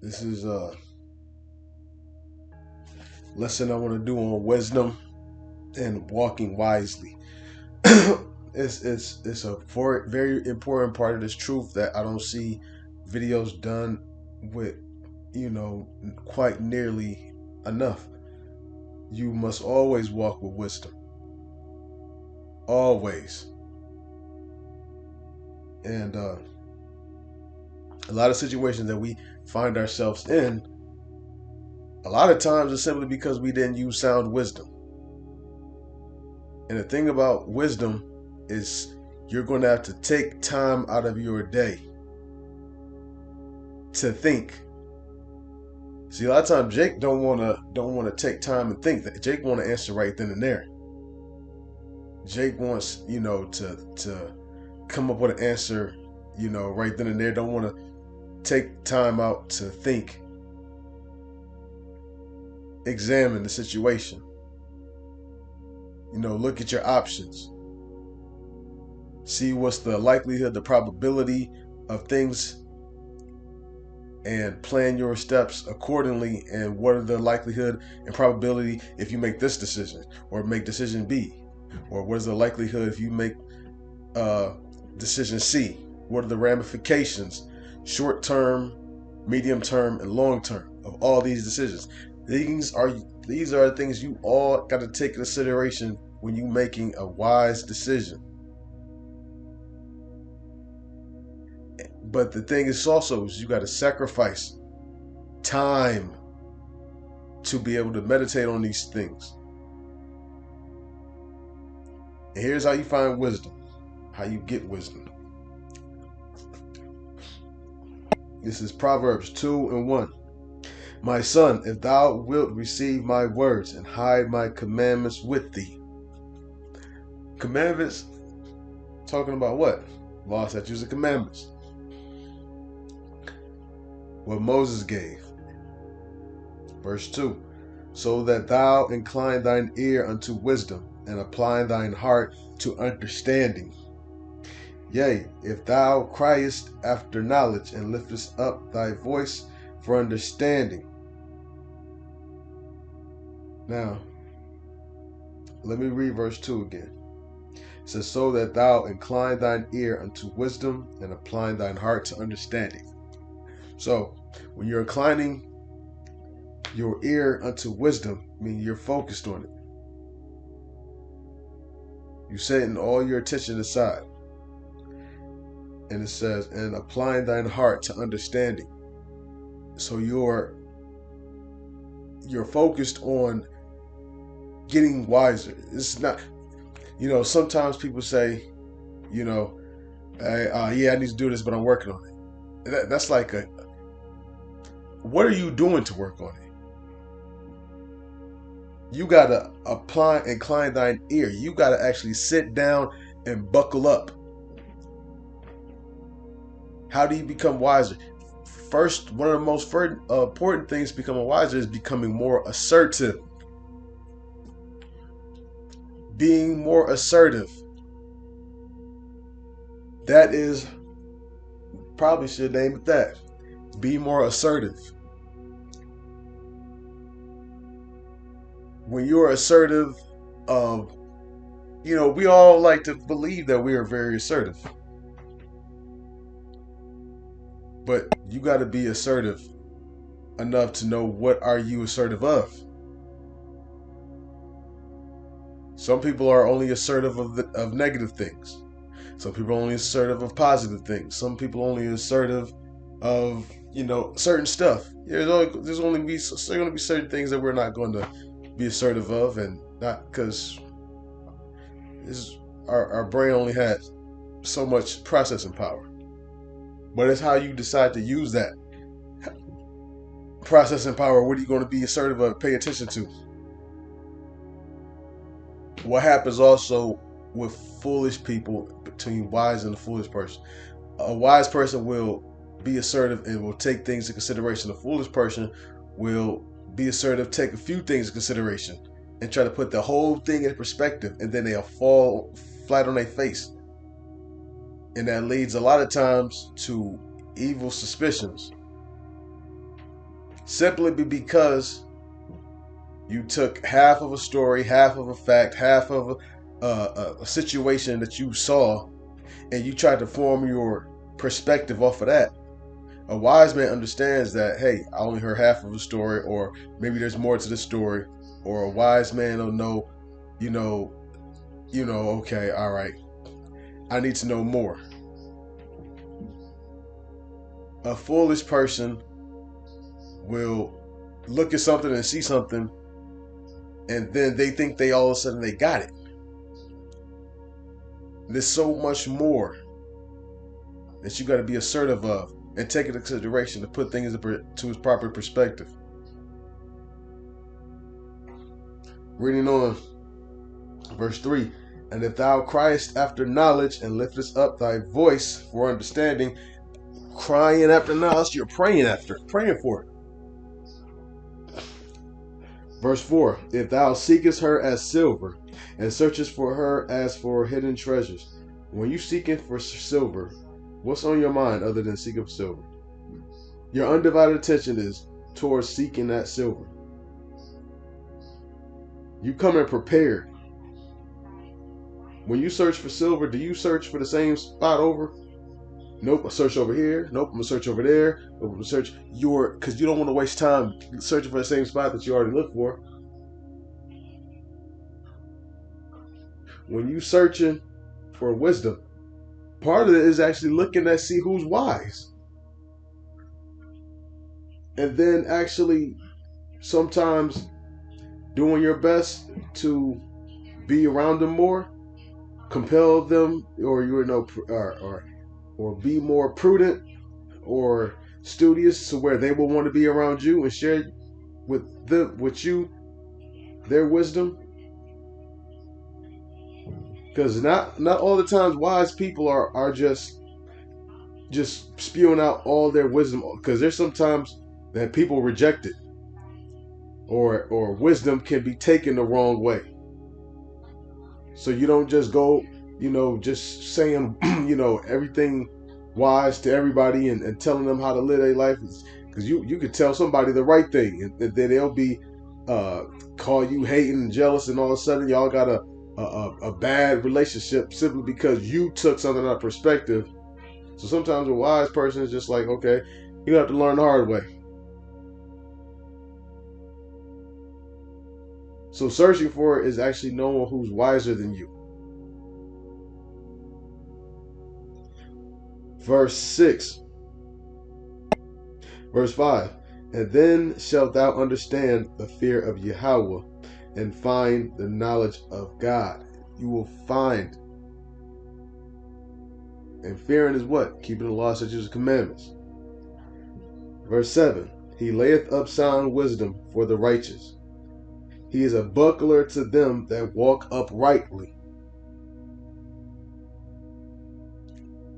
This is a lesson I want to do on wisdom and walking wisely. It's a very important part of this truth that I don't see videos done with, quite nearly enough. You must always walk with wisdom. Always. And a lot of situations that we find ourselves in, a lot of times it's simply because we didn't use sound wisdom. And the thing about wisdom is you're going to have to take time out of your day to think. See, a lot of times Jake don't want to take time and think. That Jake want to answer right then and there. Jake wants, to come up with an answer, right then and there. Don't want to take time out to think, examine the situation. Look at your options. See what's the likelihood, the probability of things, and plan your steps accordingly. And what are the likelihood and probability if you make this decision or make decision B? Or what is the likelihood if you make decision C? What are the ramifications, short term, medium term, and long term of all these decisions? These are things you all got to take into consideration when you're making a wise decision. But the thing is also is you got to sacrifice time to be able to meditate on these things. And here's how you find wisdom, how you get wisdom. This is Proverbs 2:1. My son, if thou wilt receive my words and hide my commandments with thee. Commandments, talking about what? Law, statutes, and commandments. What Moses gave. Verse 2. So that thou incline thine ear unto wisdom, and apply thine heart to understanding. Yea, if thou criest after knowledge, and liftest up thy voice for understanding. Now, let me read verse 2 again. It says, so that thou incline thine ear unto wisdom, and apply thine heart to understanding. So, when you're inclining your ear unto wisdom, I mean you're focused on it. You're setting all your attention aside. And it says, and applying thine heart to understanding. So you're focused on getting wiser. It's not, sometimes people say, hey, yeah, I need to do this, but I'm working on it. That's like what are you doing to work on it? You got to incline thine ear. You got to actually sit down and buckle up. How do you become wiser? First, one of the most important things becoming wiser is becoming more assertive. Being more assertive. That is, probably should name it that. Be more assertive. When you're assertive, we all like to believe that we are very assertive. But you got to be assertive enough to know what are you assertive of. Some people are only assertive of negative things. Some people are only assertive of positive things. Some people are only assertive of, certain stuff. There's going to be certain things that we're not going to be assertive of, and not because our brain only has so much processing power. But it's how you decide to use that processing power. What are you going to be assertive of? Pay attention to. What happens also with foolish people, between wise and a foolish person? A wise person will be assertive and will take things into consideration. A foolish person will be assertive, take a few things into consideration, and try to put the whole thing in perspective, and then they'll fall flat on their face. And that leads a lot of times to evil suspicions. simply because you took half of a story, half of a fact, half of a situation that you saw, and you tried to form your perspective off of that. A wise man understands that, hey, I only heard half of a story, or maybe there's more to the story, or a wise man will know, you know, okay, all right, I need to know more. A foolish person will look at something and see something, and then they think they all of a sudden they got it. There's so much more that you got to be assertive of and take into consideration to put things to its proper perspective. Reading on, verse 3, and if thou criest after knowledge and liftest up thy voice for understanding, crying after knowledge, you're praying for it. Verse 4, if thou seekest her as silver and searchest for her as for hidden treasures. When you seeking for silver, what's on your mind other than seeking for silver? Your undivided attention is towards seeking that silver. You come in prepared. When you search for silver, do you search for the same spot over? Nope, I search over here. Nope, I'm gonna search over there. Nope, I'm gonna search because you don't want to waste time searching for the same spot that you already looked for. When you searching for wisdom, part of it is actually looking at see who's wise. And then actually sometimes doing your best to be around them more, compel them, or or be more prudent or studious to where they will want to be around you and share with you their wisdom. Because not all the times wise people are just spewing out all their wisdom, because there's sometimes that people reject it, or wisdom can be taken the wrong way. So you don't just go, just saying, everything wise to everybody and telling them how to live their life, because you could tell somebody the right thing and then they'll be call you hating and jealous, and all of a sudden y'all got a bad relationship simply because you took something out of perspective. So sometimes a wise person is just like, okay, you have to learn the hard way. So searching for it is actually knowing who's wiser than you. Verse 6. Verse 5. And then shalt thou understand the fear of Yahweh and find the knowledge of God. You will find. And fearing is what? Keeping the law, statutes, and commandments. Verse 7. He layeth up sound wisdom for the righteous. He is a buckler to them that walk uprightly.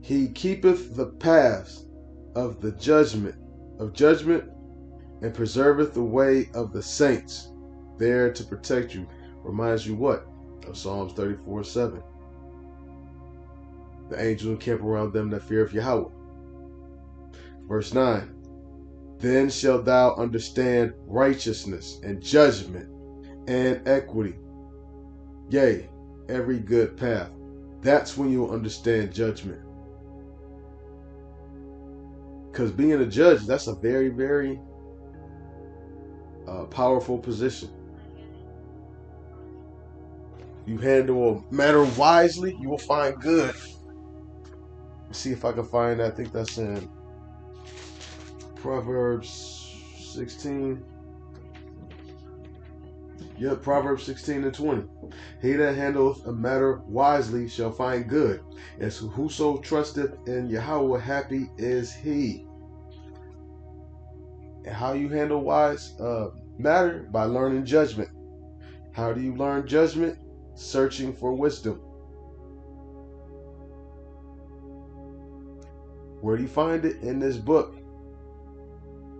He keepeth the paths of the judgment, and preserveth the way of the saints, there to protect you. Reminds you what? Of Psalms 34:7. The angels encamp around them that fear of Yahweh. Verse 9. Then shalt thou understand righteousness and judgment and equity, yea, every good path. That's when you'll understand judgment. Because being a judge, that's a very, very powerful position. You handle a matter wisely, you will find good. Let's see if I can find that. I think that's in Proverbs 16. Yep, Proverbs 16:20. He that handleth a matter wisely shall find good, and whoso trusteth in Yahweh, happy is he. And how you handle wise matter? By learning judgment. How do you learn judgment? Searching for wisdom. Where do you find it? In this book.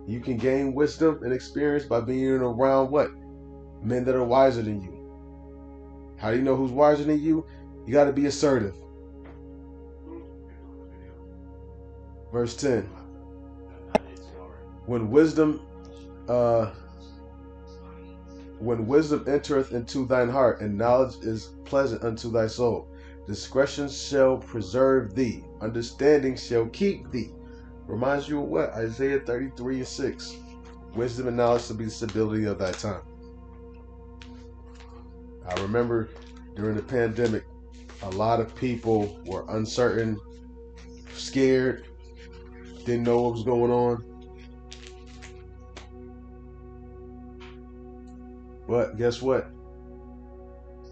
You can gain wisdom and experience by being around what? Men that are wiser than you. How do you know who's wiser than you? You got to be assertive. Verse 10. When wisdom When wisdom entereth into thine heart, and knowledge is pleasant unto thy soul, discretion shall preserve thee, understanding shall keep thee. Reminds you of what? Isaiah 33:6. Wisdom and knowledge shall be the stability of thy time. I remember during the pandemic, a lot of people were uncertain, scared, didn't know what was going on. But guess what?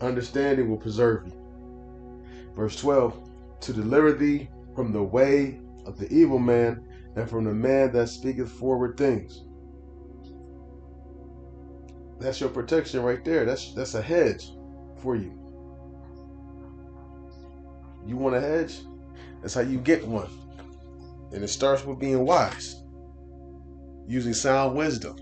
Understanding will preserve you. Verse 12, to deliver thee from the way of the evil man, and from the man that speaketh forward things. That's your protection right there. That's a hedge for you. You want a hedge? That's how you get one. And it starts with being wise, using sound wisdom.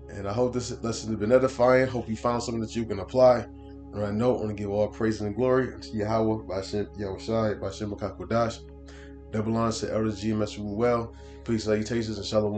And I hope this lesson has been edifying. Hope you found something that you can apply. On that note, I want to give all praise and glory to Yahweh, Bashem Yahushai, Bashem Makakodash. Double honors to Elder G. Messer well. Peace, salutations, and shalom.